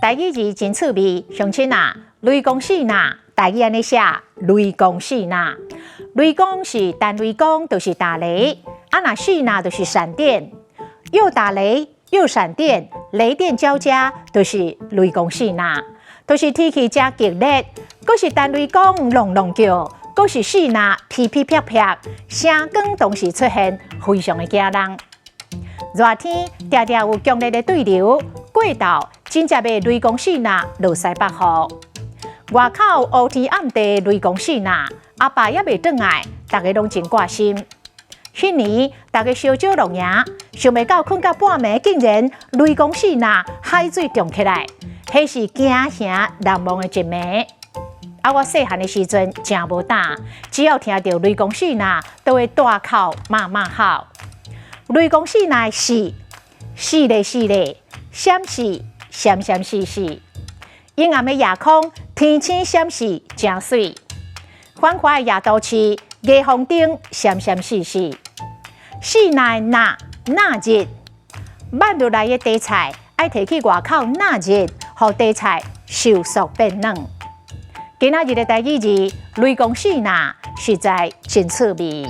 台语字真趣味，乡亲啊，雷公喜呐，台语安尼写，雷公喜呐。雷公是单雷公，就是打雷；若喜呐，就是闪电。又打雷又闪电，雷电交加，就是雷公喜呐。都是天气真激烈，阁是单雷公隆隆叫，阁是喜呐噼噼啪啪，声光同时出现，非常的惊人。热天常常有强烈的对流，过道真正要雷公喜呐落西北雨。外口乌天暗地雷公喜呐，阿爸也未转来，大家拢真挂心。迄年大家烧酒龙爷，想袂到困到半暝，竟然雷公喜呐海水涨起来，迄是惊吓难忘的一暝。我细汉的时阵真无胆，只要听到雷公喜呐，都会大哭骂骂号。雷公喜呐是是嘞是嘞，闪是闪闪是是。阴暗的夜空，天星闪是真水。繁华的夜都市，夜风灯闪闪是是。是呐那日，慢落来的地菜爱摕去外口那日，互地菜收缩变软。今仔日的台语字雷公喜呐，实在真趣味。